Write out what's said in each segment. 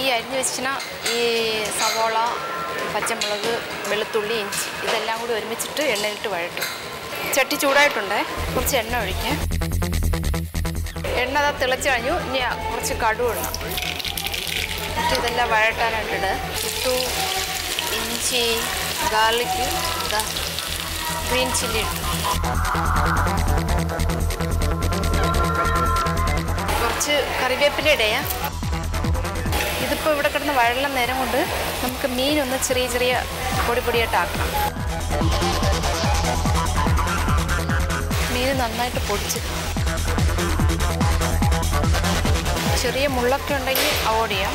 ഈ അരിഞ്ഞ് വെച്ചിന ഈ സവോള, പച്ചമുളക്, വെളുത്തുള്ളി, ഇഞ്ചി ഇതെല്ലാം കൂടി ഒരുമിച്ചിട്ട് എണ്ണയിലിട്ട് വഴട്ടും. ചട്ടി ചൂടായിട്ടുണ്ടേ, കുറച്ച് എണ്ണ ഒഴിക്കാം. എണ്ണ അത് തിളച്ച് കഴിഞ്ഞു. ഇനി കുറച്ച് കടുക് ഇടണം. എന്നിട്ട് ഇതെല്ലാം വഴട്ടാനായിട്ടിട്. ഇട്ടു ഇഞ്ചി, ഗാർലിക്ക്, ഗ്രീൻ ചില്ലി ഇട്ടു. കുറച്ച് കറിവേപ്പില ഇടയാ. ഇതിപ്പോൾ ഇവിടെ കിടന്ന് വഴലുന്ന നേരം കൊണ്ട് നമുക്ക് മീനൊന്ന് ചെറിയ ചെറിയ പൊടിയായിട്ടാക്കണം. മീൻ നന്നായിട്ട് പൊടിച്ച്, ചെറിയ മുള്ളൊക്കെ ഉണ്ടെങ്കിൽ അവോയ്ഡ് ചെയ്യാം.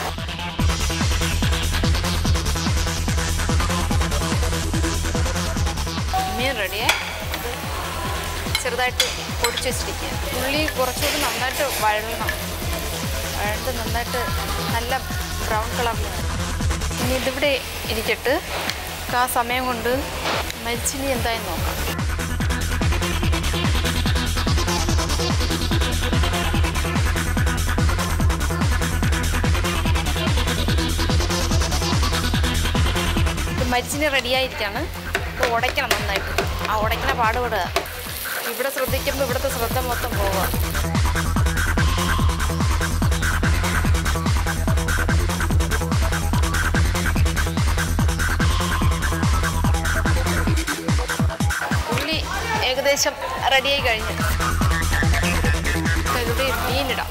മീൻ റെഡിയേ. ചെറുതായിട്ട് പൊടിച്ച് വെച്ചിരിക്കുക. ഉള്ളി കുറച്ചുകൂടി നന്നായിട്ട് വഴലണം. വഴണ്ട് നന്നായിട്ട് നല്ല ബ്രൗൺ കളറിൽ. ഇനി ഇതിവിടെ ഇരിക്കട്ട്. ആ സമയം കൊണ്ട് മരിച്ചിനി എന്തായാലും നോക്കാം. ഇത് മരിച്ചിനി റെഡിയായിരിക്കാണ്. ഇത് ഉടയ്ക്കണം നന്നായിട്ട്. ആ ഉടയ്ക്കണ പാടുപെടുക. ഇവിടെ ശ്രദ്ധിക്കുമ്പോൾ ഇവിടുത്തെ ശ്രദ്ധ മൊത്തം പോവുക. ഉള്ളി ഏകദേശം റെഡിയായി കഴിഞ്ഞു. ഇവിടെ മീനിടാം.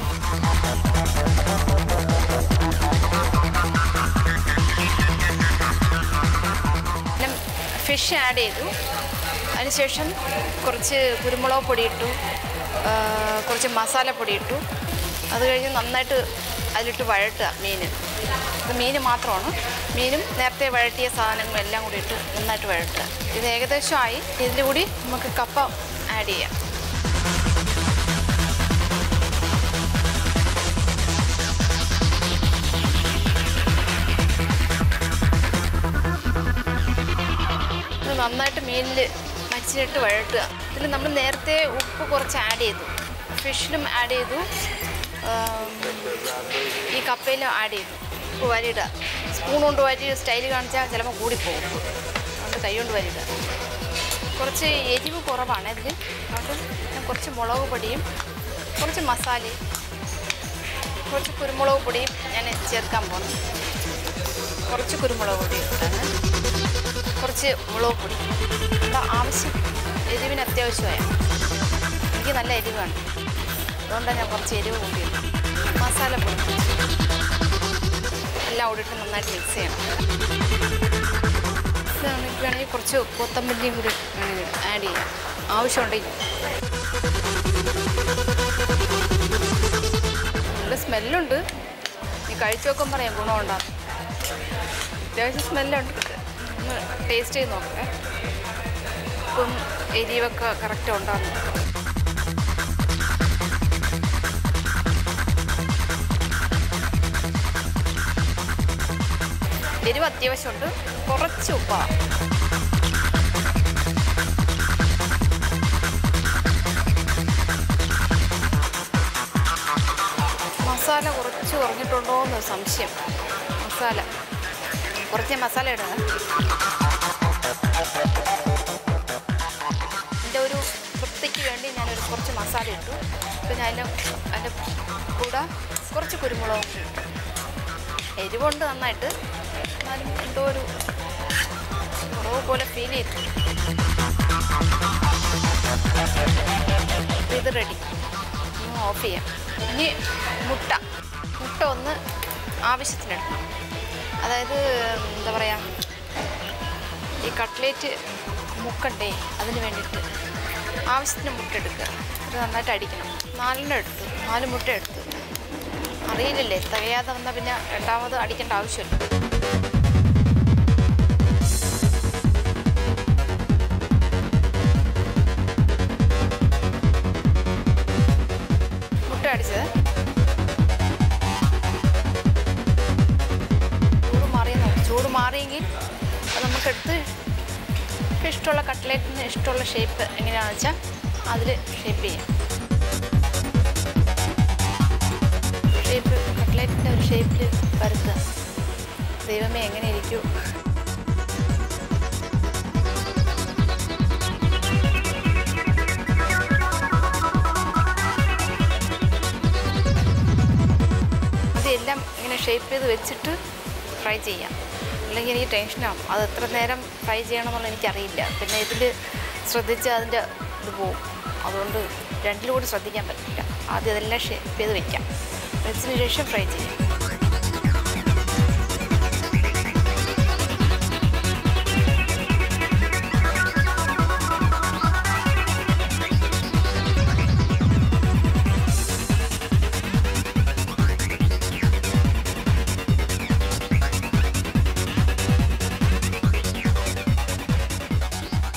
പിന്നെ ഫിഷ് ആഡ് ചെയ്തു. അതിനുശേഷം കുറച്ച് കുരുമുളക് പൊടി ഇട്ടു, കുറച്ച് മസാലപ്പൊടി ഇട്ടു. അത് കഴിഞ്ഞ് നന്നായിട്ട് അതിലിട്ട് വഴട്ടുക മീൻ. ഇത് മീൻ മാത്രമാണ്. മീനും നേരത്തെ വഴട്ടിയ സാധനങ്ങളും എല്ലാം കൂടി ഇട്ട് നന്നായിട്ട് വഴട്ടുക. ഇത് ഏകദേശമായി. ഇതിൽ കൂടി നമുക്ക് കപ്പ ആഡ് ചെയ്യാം. ഇത് നന്നായിട്ട് മീനിൽ മരിച്ചിട്ട് വഴട്ടുക. ഇതിൽ നമ്മൾ നേരത്തെ ഉപ്പ് കുറച്ച് ആഡ് ചെയ്തു. ഫിഷിലും ആഡ് ചെയ്തു, ഈ കപ്പയിലും ആഡ് ചെയ്തു. ഉപ്പ് വരിയിടുക. സ്പൂൺ കൊണ്ട് വരി സ്റ്റൈൽ കാണിച്ചാൽ ചിലപ്പോൾ കൂടിപ്പോകും. അതുകൊണ്ട് കൈ കൊണ്ട് വരിയിടുക. കുറച്ച് എരിവ് കുറവാണ് ഇതിൽ. അതുകൊണ്ട് ഞാൻ കുറച്ച് മുളക് പൊടിയും കുറച്ച് മസാലയും കുറച്ച് കുരുമുളക് പൊടിയും ഞാൻ ചേർക്കാൻ പോകുന്നു. കുറച്ച് കുരുമുളക് പൊടി ഇട്ടാണ്, കുറച്ച് മുളക് പൊടി. ആവശ്യം എരിവിന് അത്യാവശ്യമായ. എനിക്ക് നല്ല എരിവാണ്, അതുകൊണ്ടാണ് ഞാൻ കുറച്ച് എരിവ് കൂട്ടിയത്. മസാലപ്പൊടി എല്ലാം കൂടിയിട്ട് നന്നായിട്ട് മിക്സ് ചെയ്യണം. ഇതാണെങ്കിൽ കുറച്ച് കൊത്തമ്പല്ലിയും കൂടി ആഡ് ചെയ്യാം ആവശ്യമുണ്ടെങ്കിൽ. നല്ല സ്മെല്ലുണ്ട്. നീ കഴിച്ചു നോക്കാൻ പറയാം ഗുണമുണ്ടാകും. അത്യാവശ്യം സ്മെല്ലുണ്ട്. ഒന്ന് ടേസ്റ്റ് ചെയ്ത് നോക്കട്ടെ. ഉപ്പും എരിവൊക്കെ കറക്റ്റ് ഉണ്ടാകും. എരിവ് അത്യാവശ്യമുണ്ട്. കുറച്ച് ഉപ്പാണ്. മസാല കുറച്ച് കുറഞ്ഞിട്ടുണ്ടോ എന്ന് സംശയം. കുറച്ച് മസാല ഇടുക. എൻ്റെ ഒരു തൃപ്തിക്ക് വേണ്ടി ഞാനൊരു കുറച്ച് മസാല ഇട്ടു. പിന്നെ അതിൻ്റെ കൂടെ കുറച്ച് കുരുമുളകും ഇട്ടു. എരിവുണ്ട് നന്നായിട്ട്, എന്നാലും എന്തോ ഒരു കുറവ് പോലെ ഫീൽ ചെയ്തു. ഇത് റെഡി. ഓഫ് ചെയ്യാം. ഇനി മുട്ട ഒന്ന് ആവശ്യത്തിനെടുക്കണം. അതായത് എന്താ പറയുക, ഈ കട്ട്ലേറ്റ് മുക്കണ്ടേ, അതിന് വേണ്ടിയിട്ട് ആവശ്യത്തിന് മുട്ട എടുക്കുക. ഇത് നന്നായിട്ട് അടിക്കണം. 4 മുട്ട എടുത്ത്. അറിയില്ലല്ലേ, തികയാതെ വന്നാൽ പിന്നെ രണ്ടാമത് അടിക്കേണ്ട ആവശ്യമില്ല. മുട്ട അടിച്ചത് ചൂട് മാറിയെങ്കിൽ അത് നമുക്കെടുത്ത് ഇഷ്ടമുള്ള കട്ട്ലേറ്റിന് ഇഷ്ടമുള്ള ഷേപ്പ് എങ്ങനെയാണെന്ന് വെച്ചാൽ അതിൽ ഷേപ്പ് ചെയ്യാം. കട്ട്ലേറ്റിൻ്റെ ഒരു ഷേപ്പിൽ പരത്തുക. ദൈവമേ എങ്ങനെ ഇരിക്കൂ. അതെല്ലാം ഇങ്ങനെ ഷേപ്പ് ചെയ്ത് വെച്ചിട്ട് ഫ്രൈ ചെയ്യാം. അല്ലെങ്കിൽ എനിക്ക് ടെൻഷനാകും. അത് എത്ര നേരം ഫ്രൈ ചെയ്യണമെന്നുള്ള എനിക്കറിയില്ല. പിന്നെ ഇതിൽ ശ്രദ്ധിച്ച് അതിൻ്റെ ഇത് പോവും. അതുകൊണ്ട് രണ്ടിലും കൂടി ശ്രദ്ധിക്കാൻ പറ്റില്ല. ആദ്യം അതെല്ലാം ഷേപ്പ് ചെയ്ത് വെക്കാം. വെച്ചതിന് ശേഷം ഫ്രൈ ചെയ്യാം.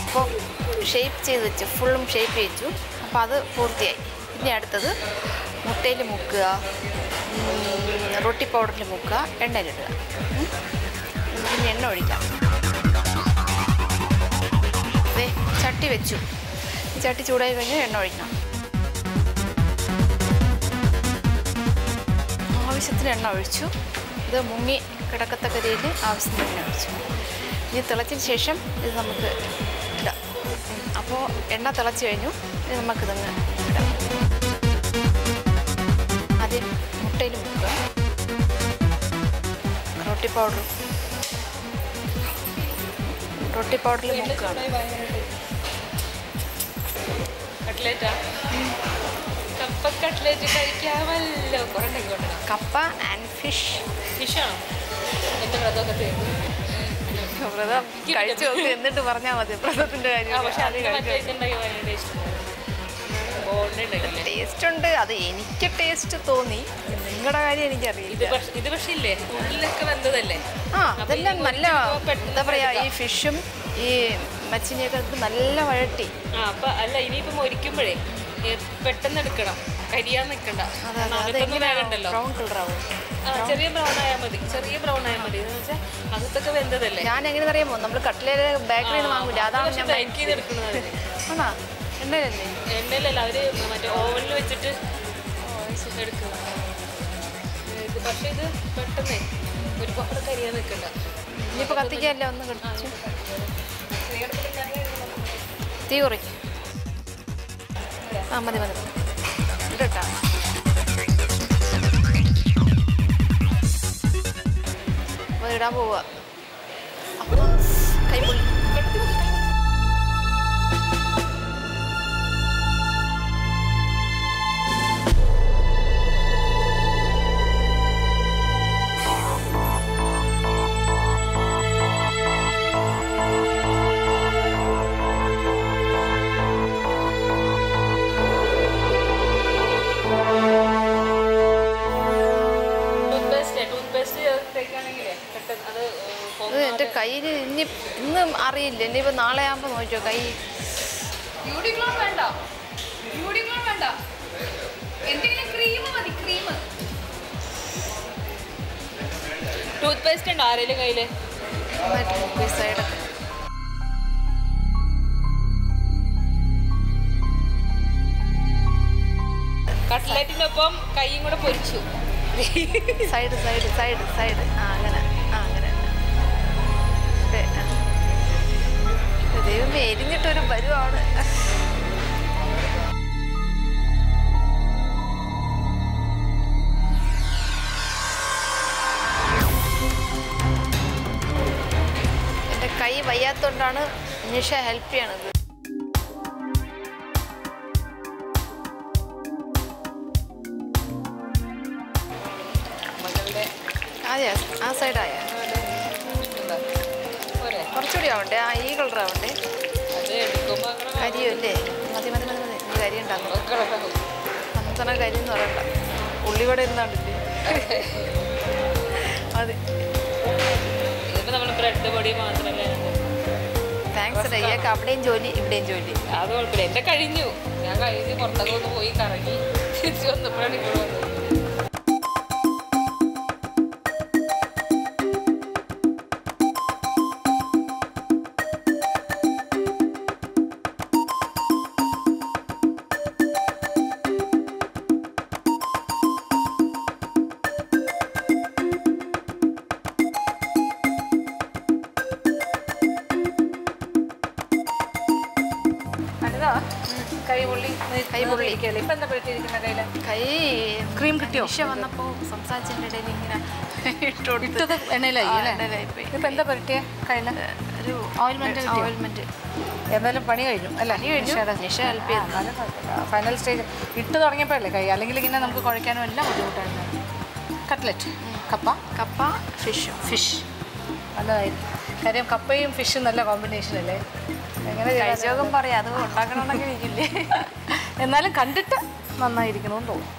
അപ്പോൾ ഷേപ്പ് ചെയ്ത് വെച്ചു, ഫുള്ളും ഷേപ്പ് ചെയ്തു. അപ്പോൾ അത് പൂർത്തിയായി. ഇനി അടുത്തത് മുട്ടയിൽ മുക്കുക, റൊട്ടി പൗഡറിൽ മുക്കുക, എണ്ണയിലിടുക. പിന്നെ എണ്ണ ഒഴിക്കാം. ചട്ടി വെച്ചു. ചട്ടി ചൂടായി കഴിഞ്ഞാൽ എണ്ണ ഒഴിക്കണം. ആവശ്യത്തിന് എണ്ണ ഒഴിച്ചു. ഇത് മുങ്ങി കിടക്കത്തക്ക രീതിയിൽ ആവശ്യത്തിന് എണ്ണ ഒഴിച്ചു. ഇനി തിളച്ചതിന് ശേഷം ഇത് നമുക്ക് ഇടാം. അപ്പോൾ എണ്ണ തിളച്ച് കഴിഞ്ഞു. ഇത് നമുക്കിതങ്ങ് ഇടാം. ആദ്യം മുട്ടയിൽ മുക്കുക, റൊട്ടി പൗഡറിൽ മുക്കുകയാണ്. കപ്പ ആൻഡ് ഫിഷാണോ? വ്രതം കഴിച്ചു നോക്കി എന്നിട്ട് പറഞ്ഞാൽ മതി വ്രതത്തിൻ്റെ കാര്യം. പക്ഷെ അത് ടേസ്റ്റ് ഉണ്ട്. അത് എനിക്ക് ടേസ്റ്റ് തോന്നി. നിങ്ങളുടെ കാര്യം എനിക്കറിയില്ല. ഇത് പക്ഷേ ഇല്ലേ ഉള്ളിലൊക്കെ വെന്തതല്ലേ? ആ അതെല്ലാം നല്ല എന്താ പറയുക, ഈ ഫിഷും ഈ മച്ചിനെയൊക്കെ നല്ല വഴട്ടി. അപ്പം അല്ല, ഇനിയിപ്പം മൊരിക്കുമ്പോഴേ പെട്ടെന്ന് എടുക്കണം, കരിയാൻ നിൽക്കണ്ട. ബ്രൗൺ കളറാവും. ചെറിയ ബ്രൗൺ ആയാൽ മതി. എന്ന് വെച്ചാൽ അകത്തൊക്കെ വെന്തതല്ലേ. ഞാൻ എങ്ങനെ അറിയാമോ, നമ്മൾ കട്ട്ലേറ്റ് ബേക്കറിയിൽ നിന്ന് വാങ്ങൂല. അതാണ് ഞാൻ ബേക്ക് ചെയ്തെടുക്കുന്നത്. ആണോ? എണ്ണയിലല്ലേ? എണ്ണയിലല്ല, അവർ മറ്റേ ഓവനിൽ വെച്ചിട്ട് എടുക്കുക. പക്ഷേ ഇത് പെട്ടെന്ന് ഒരുപാട് കരിയാൻ നിൽക്കണ്ട. ഇനിയിപ്പോൾ കത്തിക്കാല്ലേ, ഒന്ന് കടിച്ചു. തീ കുറയ്ക്കും. ആ മതി ഇട്ടാ. അപ്പോൾ ഇടാൻ പോവുക. അപ്പോൾ കൈപ്പൊള്ളി. എൻ്റെ കയ്യിൽ ഇന്നും അറിയില്ല. ഇനിയിപ്പോൾ നാളെ ആകുമ്പോൾ നോക്കിയോ കൈ. ടൂത്ത് പേസ്റ്റ് ഉണ്ടോ ആരെങ്കിലും കയ്യിൽ? സൈഡൊക്കെ കട്ട്ലറ്റിനൊപ്പം കൈയും കൂടെ പൊരിച്ചു. സൈഡ് അങ്ങനെ ദൈവമേ എരിഞ്ഞിട്ടൊരു പരുവാണ്. എൻ്റെ കൈ വയ്യാത്തോണ്ടാണ് നിഷ ഹെൽപ്പ് ചെയ്യണത്. അതെയാ? ആ സൈഡായ കുറച്ചുകൂടി ആവണ്ടേ? ആ ഈ കളറാവണ്ടേ? കരിയല്ലേ? മതി ഈ കരി ഉണ്ടാകും. അന്നത്തന്നെ കരി എന്ന് പറയണ്ട. ഉള്ളിവട ഇരുന്നാണ്ടില്ലേ? മതി. താങ്ക്സ്. ഇയാൾക്ക് അവിടെയും ജോലി ഇവിടെയും ജോലി. അത് കുഴപ്പമില്ല. എൻ്റെ കഴിഞ്ഞു. ഞാൻ പുറത്തൊക്കെ ഒന്ന് പോയി കറങ്ങി തിരിച്ചു വന്നപ്പോഴാണ് ഇപ്പോൾ വന്നത്. ഇതാ കൈ പൊള്ളി ഇരിക്കുകയല്ലേ. ഇപ്പം എന്താ പറ്റിയിരിക്കുന്ന കയ്യിൽ? കൈ ക്രീം കിട്ടിയോ? വിഷ വന്നപ്പോൾ സംസാരിച്ചതിൻ്റെ ഇടയിൽ ഇങ്ങനെ ഇട്ടത് എണ്ണയിലായി അല്ലേ? ഇപ്പം എന്താ പറ്റിയ കയ്യിൽ? ഒരു ഓയിൽമെൻറ്റ് എന്തായാലും പണി കഴിഞ്ഞു അല്ലേ? നിഷ ഹെൽപ്പ് ചെയ്തു. ഫൈനൽ സ്റ്റേജ് ഇട്ട് തുടങ്ങിയപ്പോഴല്ലേ കൈ, അല്ലെങ്കിൽ ഇങ്ങനെ നമുക്ക് കുഴയ്ക്കാനും എല്ലാം ബുദ്ധിമുട്ടായിരുന്നു. കട്ട്ലറ്റ്, കപ്പ ഫിഷ് നല്ലതായിരിക്കും. കാര്യം കപ്പയും ഫിഷും നല്ല കോമ്പിനേഷൻ അല്ലേ? എങ്ങനെ കഴിച്ചോകം പറയാം, അത് ഉണ്ടാക്കണമെന്നൊക്കെ ഇരിക്കില്ലേ. എന്നാലും കണ്ടിട്ട് നന്നായിരിക്കണമെന്ന് തോന്നും.